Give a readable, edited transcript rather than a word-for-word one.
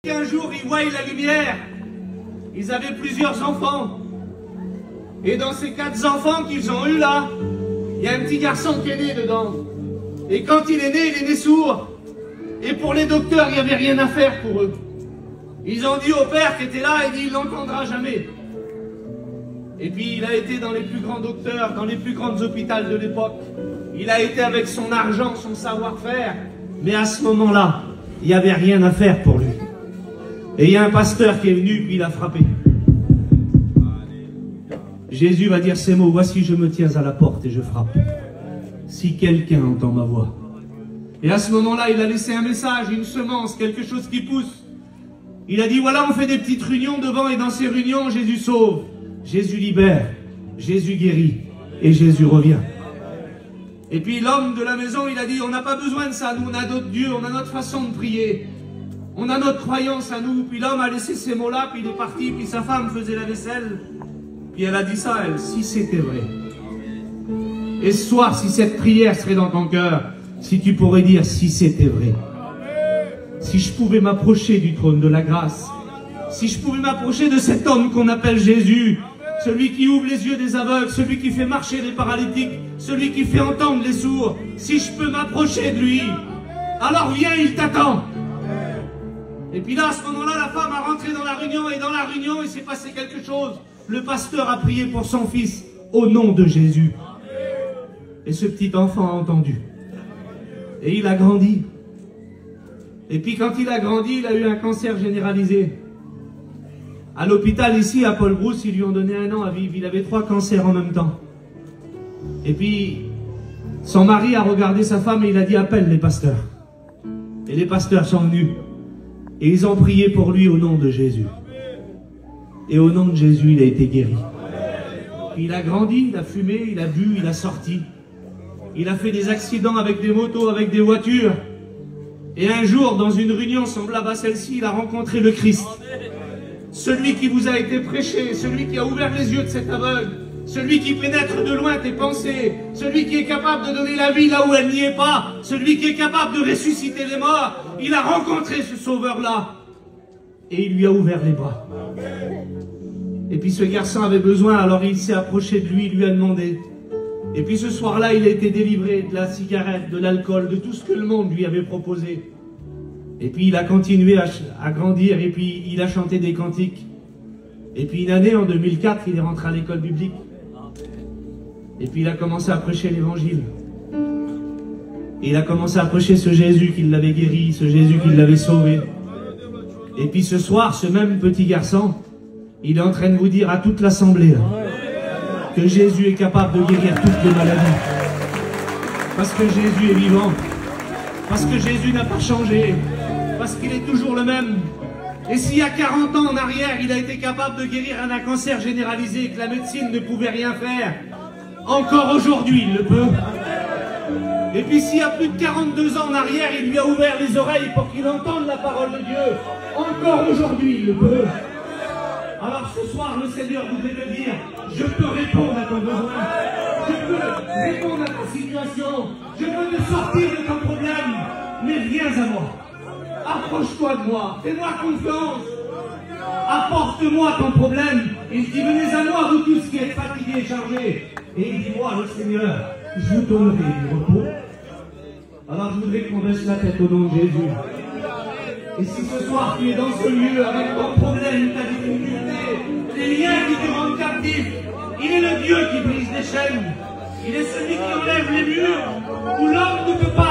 Un jour, ils voient la lumière. Ils avaient plusieurs enfants. Et dans ces 4 enfants qu'ils ont eus là, il y a un petit garçon qui est né dedans. Et quand il est né sourd. Et pour les docteurs, il n'y avait rien à faire pour eux. Ils ont dit au père qui était là, il l'entendra jamais. Et puis il a été dans les plus grands docteurs, dans les plus grands hôpitaux de l'époque. Il a été avec son argent, son savoir-faire. Mais à ce moment-là, il n'y avait rien à faire pour lui. Et il y a un pasteur qui est venu, puis il a frappé. Jésus va dire ces mots: voici, je me tiens à la porte et je frappe. Si quelqu'un entend ma voix. Et à ce moment-là, il a laissé un message, une semence, quelque chose qui pousse. Il a dit: voilà, on fait des petites réunions devant, et dans ces réunions, Jésus sauve, Jésus libère, Jésus guérit, et Jésus revient. Et puis l'homme de la maison, il a dit: on n'a pas besoin de ça, nous on a d'autres dieux, on a notre façon de prier. On a notre croyance à nous. Puis l'homme a laissé ces mots-là, puis il est parti, puis sa femme faisait la vaisselle. Puis elle a dit ça, elle: si c'était vrai. Et ce soir, si cette prière serait dans ton cœur, si tu pourrais dire: si c'était vrai. Si je pouvais m'approcher du trône de la grâce, si je pouvais m'approcher de cet homme qu'on appelle Jésus, celui qui ouvre les yeux des aveugles, celui qui fait marcher les paralytiques, celui qui fait entendre les sourds, si je peux m'approcher de lui, alors viens, il t'attend. Et puis là, à ce moment-là, la femme a rentré dans la réunion, et dans la réunion, il s'est passé quelque chose. Le pasteur a prié pour son fils, au nom de Jésus. Et ce petit enfant a entendu. Et il a grandi. Et puis quand il a grandi, il a eu un cancer généralisé. À l'hôpital ici, à Paul Brousse, ils lui ont donné 1 an à vivre. Il avait 3 cancers en même temps. Et puis, son mari a regardé sa femme et il a dit: appelle les pasteurs. Et les pasteurs sont venus. Et ils ont prié pour lui au nom de Jésus. Et au nom de Jésus, il a été guéri. Il a grandi, il a fumé, il a bu, il a sorti. Il a fait des accidents avec des motos, avec des voitures. Et un jour, dans une réunion semblable à celle-ci, il a rencontré le Christ. Celui qui vous a été prêché, celui qui a ouvert les yeux de cet aveugle, celui qui pénètre de loin tes pensées, celui qui est capable de donner la vie là où elle n'y est pas, celui qui est capable de ressusciter les morts. Il a rencontré ce sauveur-là et il lui a ouvert les bras. Et puis ce garçon avait besoin, alors il s'est approché de lui, il lui a demandé. Et puis ce soir-là, il a été délivré de la cigarette, de l'alcool, de tout ce que le monde lui avait proposé. Et puis il a continué à grandir, et puis il a chanté des cantiques. Et puis une année, en 2004, il est rentré à l'école biblique. Et puis il a commencé à prêcher l'évangile. Et il a commencé à prêcher ce Jésus qui l'avait guéri, ce Jésus qui l'avait sauvé. Et puis ce soir, ce même petit garçon, il est en train de vous dire à toute l'assemblée que Jésus est capable de guérir toutes les maladies. Parce que Jésus est vivant. Parce que Jésus n'a pas changé. Parce qu'il est toujours le même. Et s'il y a 40 ans en arrière, il a été capable de guérir un cancer généralisé et que la médecine ne pouvait rien faire, encore aujourd'hui, il le peut. Et puis s'il y a plus de 42 ans en arrière, il lui a ouvert les oreilles pour qu'il entende la parole de Dieu, encore aujourd'hui, il le peut. Alors ce soir, le Seigneur voudrait me dire: je peux répondre à ton besoin, je peux répondre à ta situation, je peux te sortir de ton problème, mais viens à moi. Approche-toi de moi, fais-moi confiance, apporte-moi ton problème. Il dit: venez à moi, vous tous qui êtes fatigués et chargés. Et il dit: moi, le Seigneur, je vous donnerai du repos. Alors je voudrais qu'on baisse la tête au nom de Jésus. Et si ce soir tu es dans ce lieu avec ton problème, ta difficulté, les liens qui te rendent captif, il est le Dieu qui brise les chaînes. Il est celui qui enlève les murs où l'homme ne peut pas